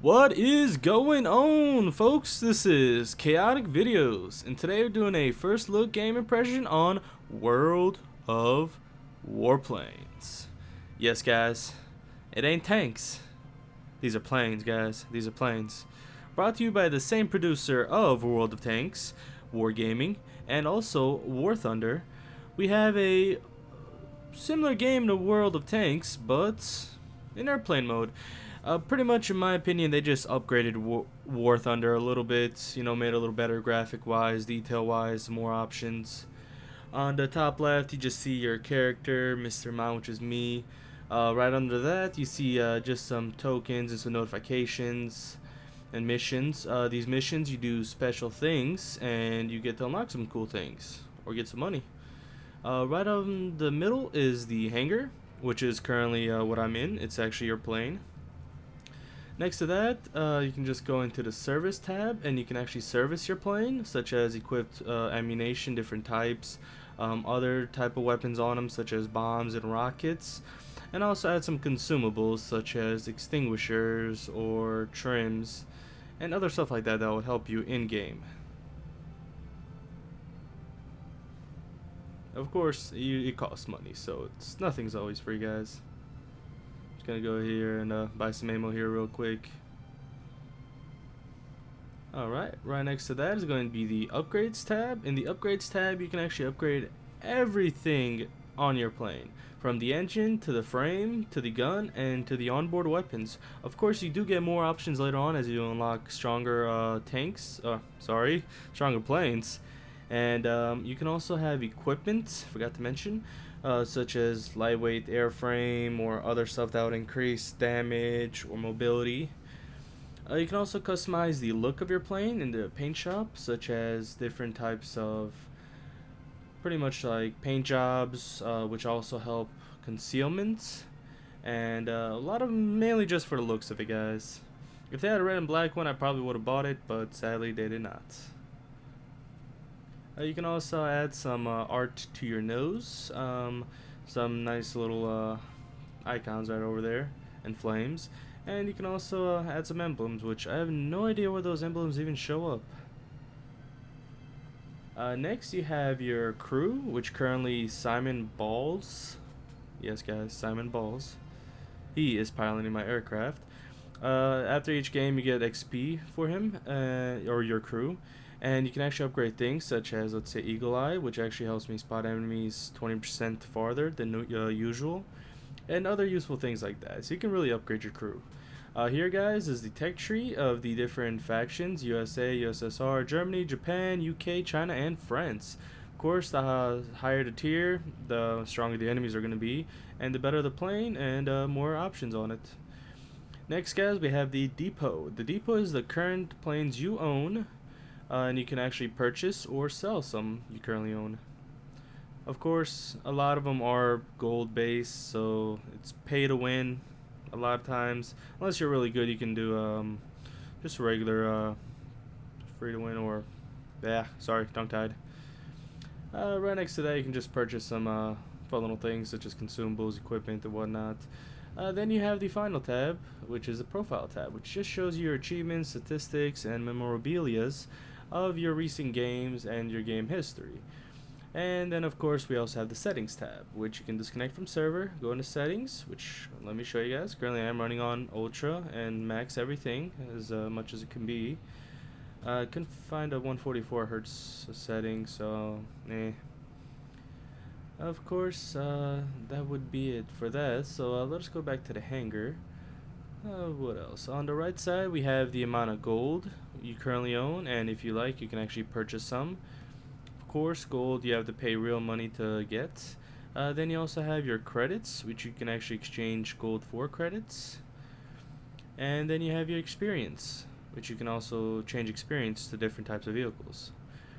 What is going on, folks? This is ChaoticVideos, and today we're doing a first look game impression on World of Warplanes. Yes, guys, it ain't tanks. These are planes, guys. These are planes. Brought to you by the same producer of World of Tanks, Wargaming, and also War Thunder. We have a similar game to World of Tanks, but in airplane mode. Pretty much, in my opinion, they just upgraded War Thunder a little bit. You know, made it a little better graphic-wise, detail-wise, more options. On the top left, you just see your character, Mr. Mount, which is me. Right under that, you see just some tokens and some notifications and missions. These missions, you do special things, and you get to unlock some cool things or get some money. Right on the middle is the Hangar, which is currently what I'm in. It's actually your plane. Next to that, you can just go into the service tab, and you can actually service your plane, such as equipped ammunition, different types, other type of weapons on them, such as bombs and rockets, and also add some consumables, such as extinguishers or trims, and other stuff like that that would help you in-game. Of course, it costs money, so nothing's always free, guys. Gonna go here and buy some ammo here real quick. Alright, right next to that is going to be the upgrades tab. In the upgrades tab, you can actually upgrade everything on your plane, from the engine to the frame to the gun and to the onboard weapons. Of course, you do get more options later on as you unlock stronger stronger planes. And you can also have equipment, forgot to mention, such as lightweight airframe or other stuff that would increase damage or mobility. You can also customize the look of your plane in the paint shop, such as different types of pretty much like paint jobs, which also help concealment, and a lot of them mainly just for the looks of it, guys. If they had a red and black one, I probably would have bought it, but sadly they did not. You can also add some art to your nose, some nice little icons right over there, and flames. And you can also add some emblems, which I have no idea where those emblems even show up. Next you have your crew, which currently Simon Balls. Yes, guys, Simon Balls. He is piloting my aircraft. After each game you get XP for him, or your crew. And you can actually upgrade things such as, let's say, Eagle Eye, which actually helps me spot enemies 20% farther than usual, and other useful things like that. So you can really upgrade your crew. Here, guys, is the tech tree of the different factions: USA, USSR, Germany, Japan, UK, China, and France. Of course, the higher the tier, the stronger the enemies are going to be, and the better the plane, and more options on it. Next, guys, we have the depot. The depot is the current planes you own. And you can actually purchase or sell some you currently own. Of course, a lot of them are gold based, so it's pay to win a lot of times. Unless you're really good, you can do just regular free to win, or sorry, tongue tied. Right next to that, you can just purchase some fun little things such as consumables, equipment, and whatnot. Then you have the final tab, which is the profile tab, which just shows you your achievements, statistics, and memorabilias of your recent games and your game history. And then, of course, we also have the settings tab, which you can disconnect from server, go into settings, which let me show you guys. Currently I am running on ultra and max everything as much as it can be. I couldn't find a 144 hertz setting, so of course, that would be it for that. So let's go back to the Hangar. What else? On the right side, we have the amount of gold you currently own, and if you like, you can actually purchase some. Of course, gold you have to pay real money to get. Then you also have your credits, which you can actually exchange gold for credits. And then you have your experience, which you can also change experience to different types of vehicles.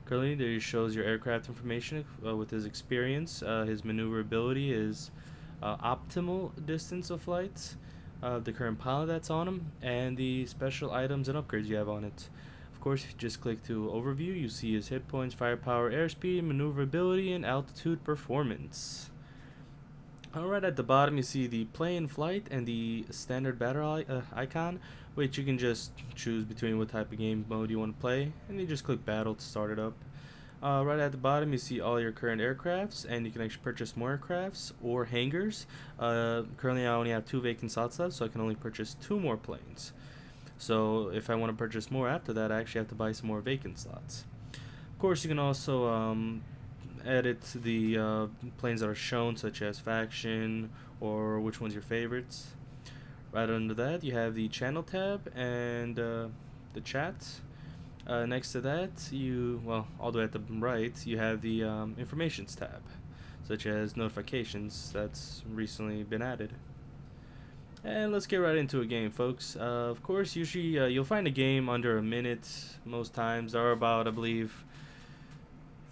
Currently, there shows your aircraft information with his experience, his maneuverability, his optimal distance of flight, the current pilot that's on him, and the special items and upgrades you have on it. Of course, if you just click to overview, you see his hit points, firepower, airspeed, maneuverability, and altitude performance. Alright, at the bottom you see the play in flight and the standard battle icon, which you can just choose between what type of game mode you want to play, and you just click battle to start it up. Right at the bottom you see all your current aircrafts, and you can actually purchase more aircrafts or hangars. Currently I only have 2 vacant slots left, so I can only purchase 2 more planes. So if I want to purchase more after that, I actually have to buy some more vacant slots. Of course, you can also edit the planes that are shown, such as faction or which one's your favorites. Right under that, you have the channel tab and the chat. Next to that, all the way at the right, you have the informations tab, such as notifications that's recently been added. And let's get right into a game, folks. Of course, usually you'll find a game under a minute most times. There are about, I believe,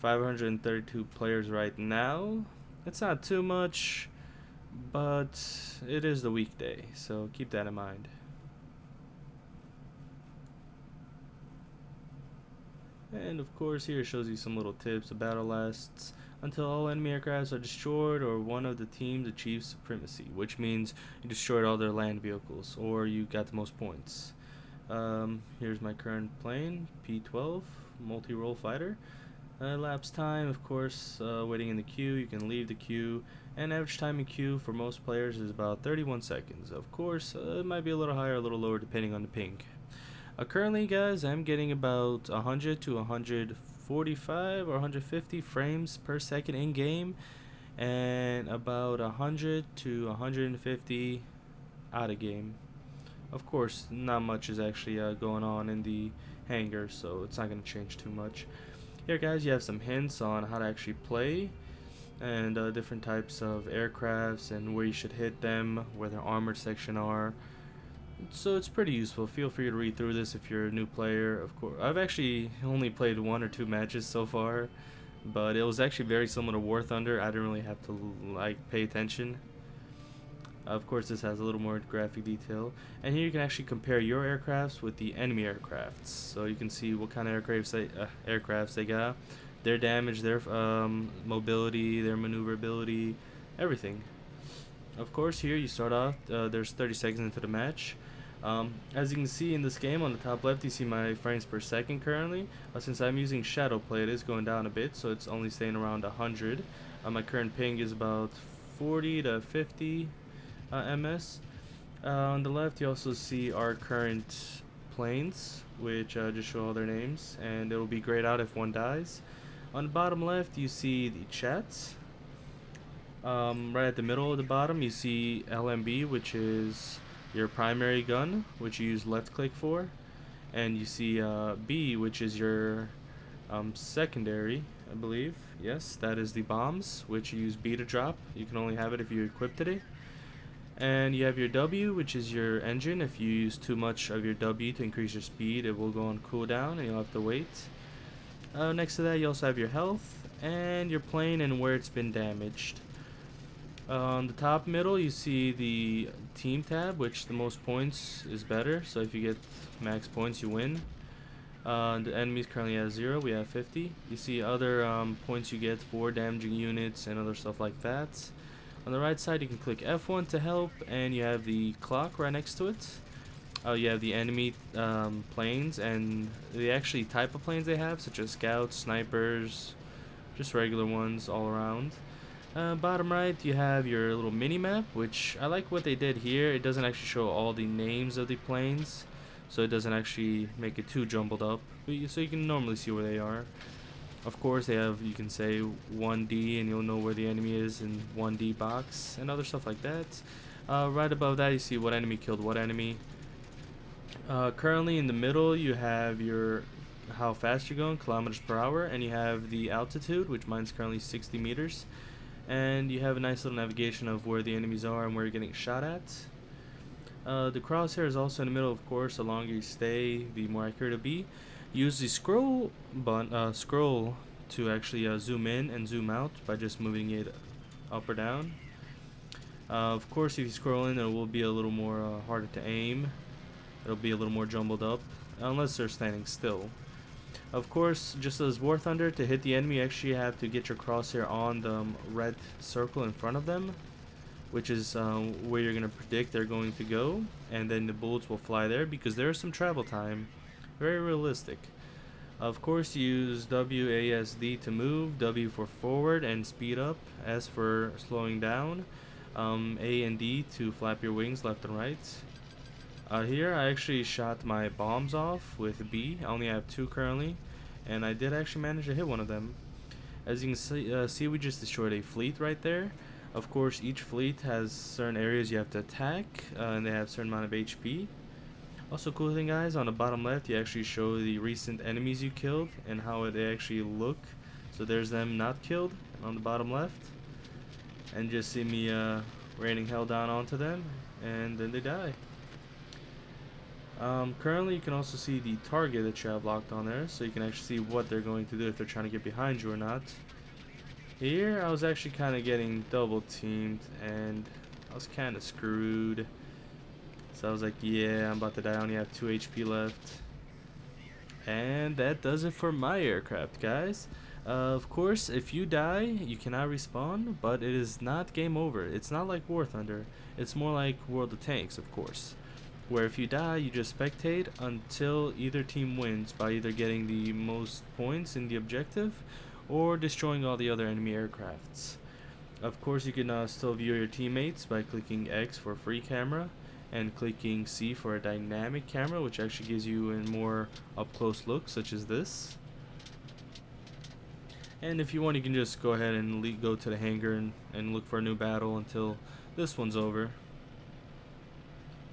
532 players right now. It's not too much, but it is the weekday, so keep that in mind. And of course, here it shows you some little tips. The battle lasts until all enemy aircrafts are destroyed or one of the teams achieves supremacy, which means you destroyed all their land vehicles or you got the most points. Here's my current plane, P-12 multi-role fighter. Elapsed time, of course, waiting in the queue. You can leave the queue, and average time in queue for most players is about 31 seconds. Of course, it might be a little higher or a little lower depending on the ping. Currently, guys, I'm getting about 100 to 145 or 150 frames per second in game, and about 100 to 150 out of game. Of course, not much is actually going on in the hangar, so it's not going to change too much. Here, guys, you have some hints on how to actually play and different types of aircrafts and where you should hit them, where their armored section are. So it's pretty useful. Feel free to read through this if you're a new player. Of course, I've actually only played 1 or 2 matches so far, but it was actually very similar to War Thunder. I didn't really have to pay attention. Of course, this has a little more graphic detail, and here you can actually compare your aircrafts with the enemy aircrafts, so you can see what kind of aircrafts they got, their damage, their mobility, their maneuverability, everything. Of course, here you start off, there's 30 seconds into the match. As you can see in this game, on the top left you see my frames per second currently. Since I'm using shadow play, it is going down a bit, so it's only staying around 100. My current ping is about 40 to 50 ms. On the left you also see our current planes, which just show all their names, and it'll be grayed out if one dies. On the bottom left you see the chats. Right at the middle of the bottom you see LMB, which is your primary gun, which you use left click for, and you see B, which is your secondary, I believe. Yes, that is the bombs, which you use B to drop. You can only have it if you equipped it. And you have your W, which is your engine. If you use too much of your W to increase your speed, it will go on cooldown and you'll have to wait. Next to that you also have your health and your plane and where it's been damaged. On the top middle you see the team tab, which the most points is better, so if you get max points you win. The enemies currently have 0, we have 50. You see other points you get for damaging units and other stuff like that. On the right side you can click F1 to help, and you have the clock right next to it. You have the enemy planes and the actually type of planes they have, such as scouts, snipers, just regular ones all around. Bottom right you have your little mini map, which I like what they did here. It doesn't actually show all the names of the planes, so it doesn't actually make it too jumbled up, so you can normally see where they are. Of course they have, you can say 1D and you'll know where the enemy is in 1D box and other stuff like that. Right above that you see what enemy killed what enemy. Currently in the middle you have your how fast you're going, kilometers per hour, and you have the altitude, which mine's currently 60 meters. And you have a nice little navigation of where the enemies are and where you're getting shot at. The crosshair is also in the middle, of course. The longer you stay, the more accurate it'll be. Use the scroll to actually zoom in and zoom out by just moving it up or down. Of course, if you scroll in, it will be a little more harder to aim. It'll be a little more jumbled up, unless they're standing still. Of course, just as War Thunder, to hit the enemy, you actually have to get your crosshair on the red circle in front of them, which is where you're gonna predict they're going to go, and then the bullets will fly there because there is some travel time. Very realistic. Of course, use WASD to move, W for forward and speed up, S for slowing down, A and D to flap your wings left and right. Here I actually shot my bombs off with B. I only have 2 currently, and I did actually manage to hit one of them. As you can see, we just destroyed a fleet right there. Of course, each fleet has certain areas you have to attack, and they have a certain amount of HP. Also, cool thing, guys, on the bottom left, you actually show the recent enemies you killed and how they actually look. So there's them not killed on the bottom left, and just see me raining hell down onto them, and then they die. Currently, you can also see the target that you have locked on there, so you can actually see what they're going to do, if they're trying to get behind you or not. Here, I was actually kind of getting double teamed, and I was kind of screwed. So I was like, yeah, I'm about to die. I only have 2 HP left. And that does it for my aircraft, guys. Of course, if you die, you cannot respawn, but it is not game over. It's not like War Thunder. It's more like World of Tanks, of course, where if you die, you just spectate until either team wins by either getting the most points in the objective or destroying all the other enemy aircrafts. Of course, you can still view your teammates by clicking X for free camera and clicking C for a dynamic camera, which actually gives you a more up-close look, such as this. And if you want, you can just go ahead and go to the hangar and look for a new battle until this one's over.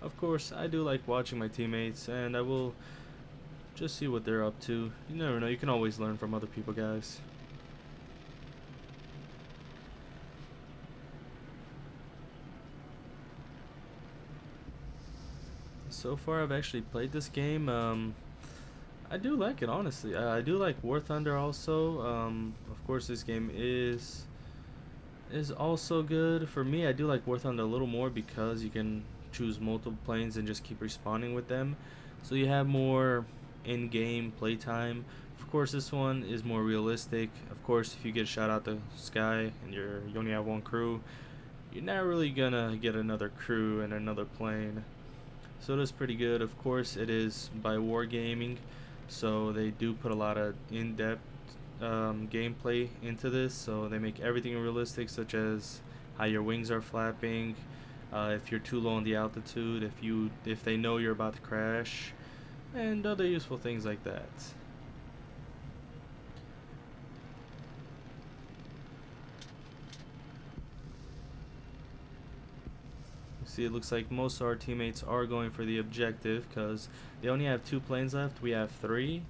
Of course, I do like watching my teammates, and I will just see what they're up to. You never know, you can always learn from other people, guys. So far, I've actually played this game. I do like it, honestly. I do like War Thunder also. Of course, this game is also good. For me, I do like War Thunder a little more because you can choose multiple planes and just keep respawning with them. So you have more in-game playtime. Of course, this one is more realistic. Of course, if you get shot out the sky and you only have 1 crew, you're not really gonna get another crew and another plane. So that's pretty good. Of course, it is by Wargaming, so they do put a lot of in-depth gameplay into this. So they make everything realistic, such as how your wings are flapping, if you're too low on the altitude, if they know you're about to crash, and other useful things like that. See, it looks like most of our teammates are going for the objective because they only have 2 planes left. We have 3,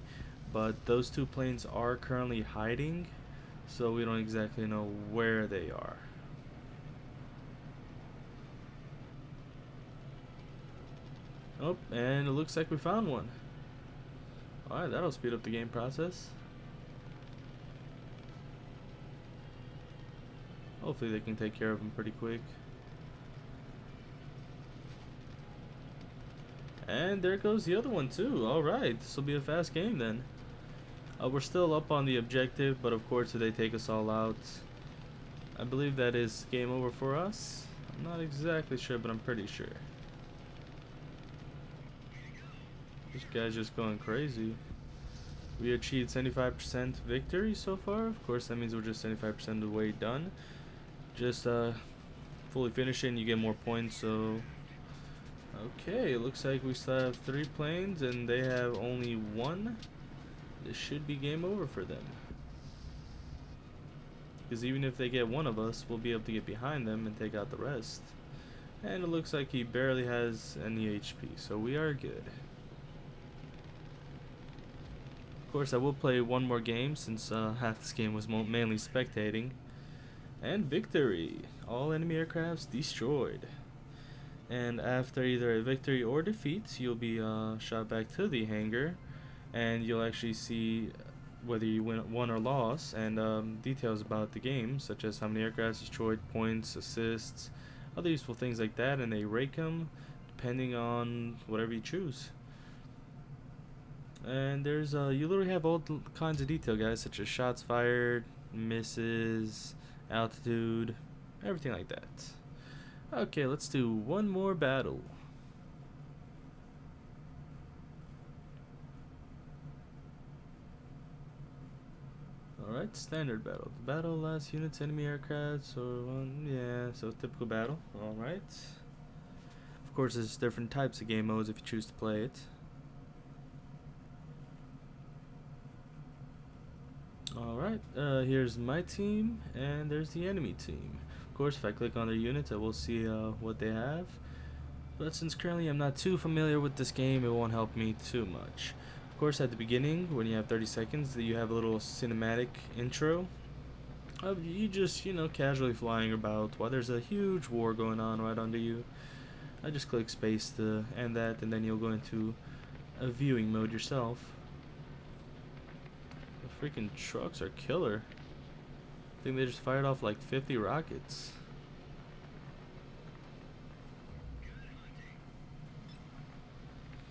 but those 2 planes are currently hiding, so we don't exactly know where they are. Oh, and it looks like we found one. Alright, that'll speed up the game process. Hopefully they can take care of them pretty quick. And there goes the other one too. Alright, this will be a fast game then. We're still up on the objective, but of course if they take us all out, I believe that is game over for us. I'm not exactly sure, but I'm pretty sure. This guy's just going crazy. We achieved 75% victory so far. Of course, that means we're just 75% of the way done. Just fully finishing, you get more points, so... Okay, it looks like we still have 3 planes and they have only 1. This should be game over for them. Because even if they get one of us, we'll be able to get behind them and take out the rest. And it looks like he barely has any HP, so we are good. Of course, I will play one more game since half this game was mainly spectating. And victory! All enemy aircrafts destroyed. And after either a victory or defeat, you'll be shot back to the hangar, and you'll actually see whether you won or lost, and details about the game, such as how many aircrafts destroyed, points, assists, other useful things like that, and they rate them depending on whatever you choose. And there's you literally have all kinds of detail, guys, such as shots fired, misses, altitude, everything like that. Okay, let's do one more battle. Alright, standard battle. The battle lasts units, enemy aircraft, so yeah, so typical battle. Alright. Of course, there's different types of game modes if you choose to play it. Alright, here's my team, and there's the enemy team. Of course, if I click on their units, I will see what they have. But since currently I'm not too familiar with this game, it won't help me too much. Of course, at the beginning, when you have 30 seconds, you have a little cinematic intro of you just, casually flying about while there's a huge war going on right under you. I just click space to end that, and then you'll go into a viewing mode yourself. The freaking trucks are killer. I think they just fired off like 50 rockets.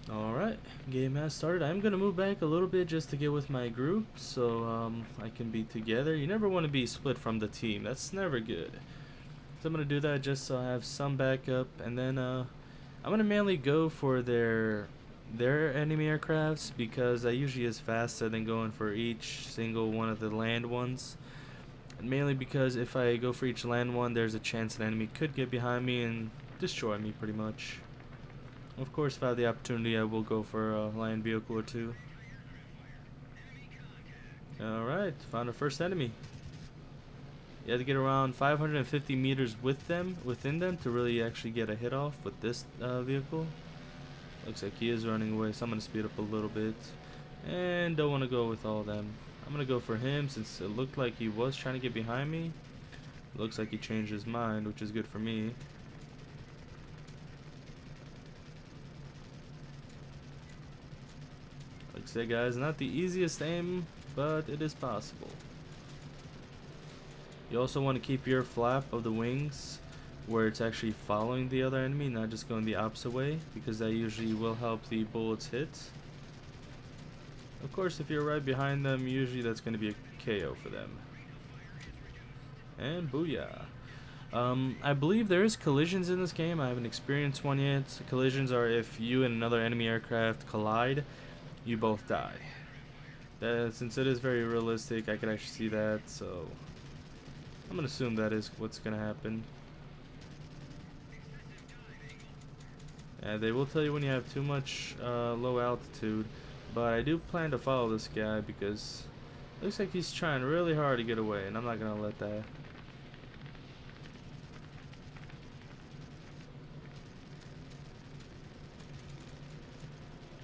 Alright, game has started. I'm gonna move back a little bit just to get with my group so I can be together. You never want to be split from the team. That's never good. So I'm gonna do that just so I have some backup, and then I'm gonna mainly go for their enemy aircrafts because that usually is faster than going for each single one of the land ones. And mainly because if I go for each land one, there's a chance an enemy could get behind me and destroy me pretty much. Of course, if I have the opportunity, I will go for a land vehicle or two. Alright, found our first enemy. You have to get around 550 meters within them to really actually get a hit off with this vehicle. Looks like he is running away, so I'm going to speed up a little bit. And don't want to go with all of them. I'm going to go for him since it looked like he was trying to get behind me. Looks like he changed his mind, which is good for me. Like I said, guys, not the easiest aim, but it is possible. You also want to keep your flap of the wings where it's actually following the other enemy, not just going the opposite way, because that usually will help the bullets hit. Of course, if you're right behind them, usually that's going to be a KO for them. And booyah. I believe there is collisions in this game. I haven't experienced one yet. Collisions are if you and another enemy aircraft collide, you both die. Since it is very realistic, I can actually see that, so I'm gonna assume that is what's gonna happen. They will tell you when you have too much low altitude, but I do plan to follow this guy because it looks like he's trying really hard to get away, and I'm not gonna let that.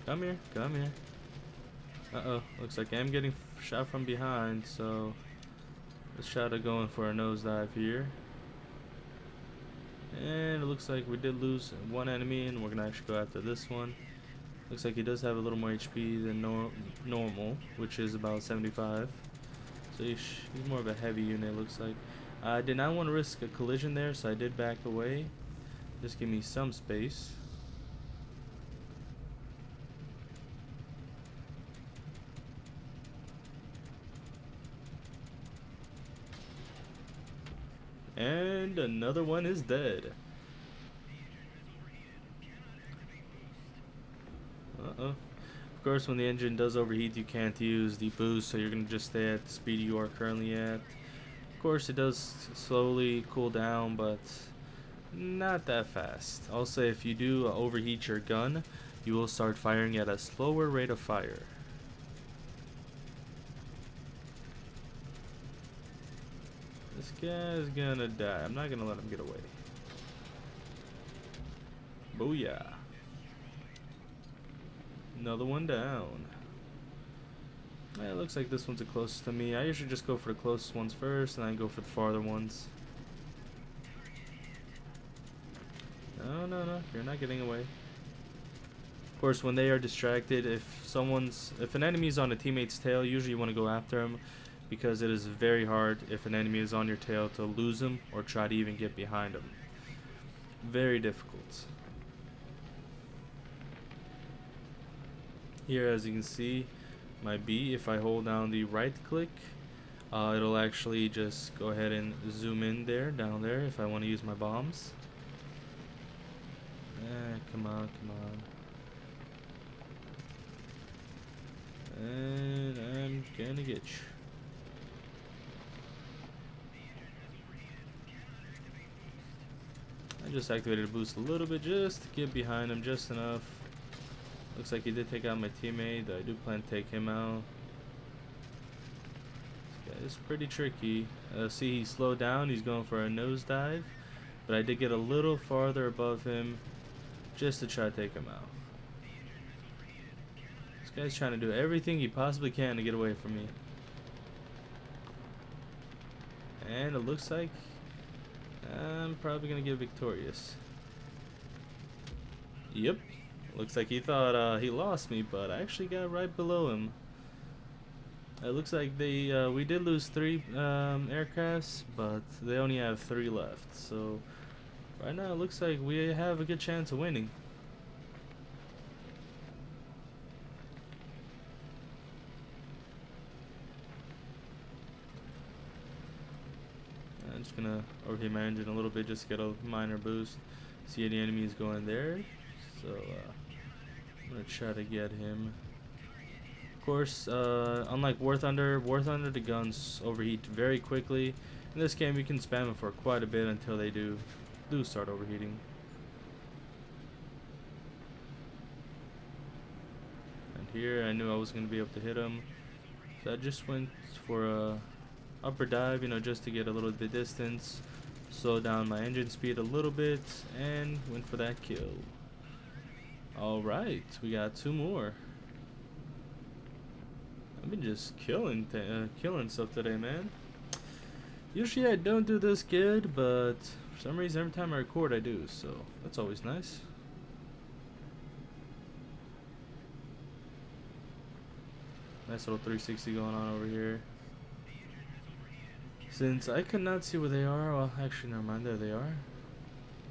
Come here, come here. Uh-oh, looks like I'm getting shot from behind, so let's try to go in for a nosedive here. And it looks like we did lose one enemy, and we're gonna actually go after this one. Looks like he does have a little more HP than normal, which is about 75. So he's more of a heavy unit, looks like. I did not want to risk a collision there, so I did back away. Just give me some space. And another one is dead. Uh-oh. Of course, when the engine does overheat, you can't use the boost, so you're going to just stay at the speed you are currently at. Of course, it does slowly cool down, but not that fast. I'll say if you do overheat your gun, you will start firing at a slower rate of fire. This guy's gonna die. I'm not gonna let him get away. Booyah. Another one down. Yeah, it looks like this one's the closest to me. I usually just go for the closest ones first, and then go for the farther ones. No, no, no. You're not getting away. Of course, when they are distracted, if an enemy's on a teammate's tail, usually you want to go after him, because it is very hard if an enemy is on your tail to lose him or try to even get behind him. Very difficult. Here, as you can see, my B, if I hold down the right click, it'll actually just go ahead and zoom in there, down there, if I want to use my bombs. Come on, come on. And I'm gonna get you. I just activated the boost a little bit just to get behind him just enough. Looks like he did take out my teammate. I do plan to take him out. This guy is pretty tricky. See, he slowed down. He's going for a nosedive. But I did get a little farther above him just to try to take him out. This guy's trying to do everything he possibly can to get away from me. And it looks like I'm probably going to get victorious. Yep. Looks like he thought he lost me, but I actually got right below him. It looks like they we did lose 3 aircrafts, but they only have 3 left. So right now it looks like we have a good chance of winning. I'm just gonna overheat my engine a little bit just to get a minor boost. See any enemies going there, so I'm gonna try to get him. Of course, unlike War Thunder, the guns overheat very quickly. In this game, you can spam them for quite a bit until they do start overheating. And here, I knew I was gonna be able to hit him, so I just went for a upper dive, you know, just to get a little bit distance, slow down my engine speed a little bit, and went for that kill. Alright, we got 2 more. I've been just killing stuff today, man. Usually I don't do this good, but for some reason every time I record I do, so that's always nice. Nice little 360 going on over here. Since I could not see where they are, well, actually, never mind, there they are.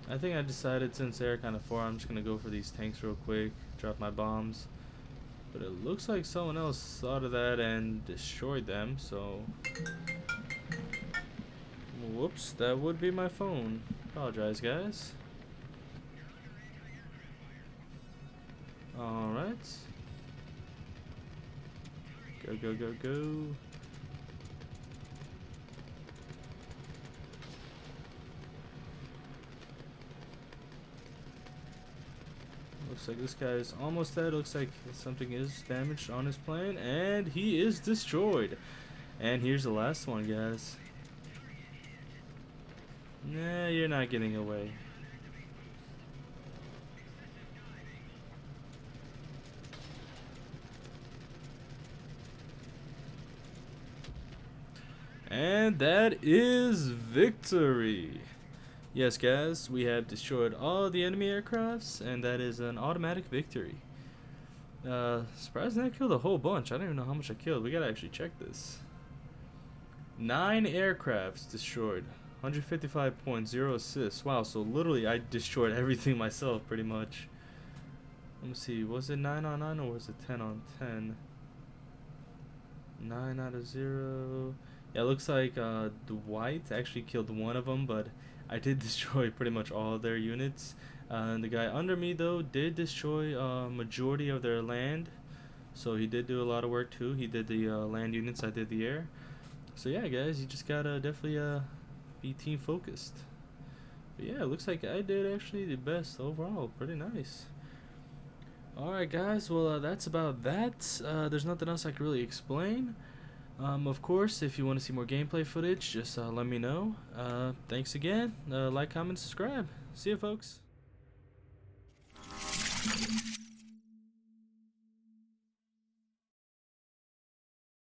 I think I decided, since they're kind of far, I'm just going to go for these tanks real quick, drop my bombs. But it looks like someone else thought of that and destroyed them, so... Whoops, that would be my phone. Apologize, guys. Alright. Go, go, go, go. Looks like this guy is almost dead. Looks like something is damaged on his plane, and he is destroyed. And here's the last one, guys. Nah, you're not getting away. And that is victory. Yes, guys, we have destroyed all the enemy aircrafts, and that is an automatic victory. Surprisingly, I killed a whole bunch. I don't even know how much I killed. We gotta actually check this. 9 aircrafts destroyed. 155.0 assists. Wow, so literally I destroyed everything myself, pretty much. Let me see, was it 9 on 9 or was it 10 on 10? 9 out of 0. Yeah, it looks like Dwight actually killed one of them, but I did destroy pretty much all of their units. And the guy under me, though, did destroy a majority of their land. So he did do a lot of work, too. He did the land units, I did the air. So yeah, guys, you just gotta definitely be team focused. But yeah, it looks like I did actually the best overall. Pretty nice. Alright, guys, well, that's about that. There's nothing else I can really explain. Of course, if you want to see more gameplay footage, just let me know. Thanks again. Like, comment, subscribe. See ya, folks.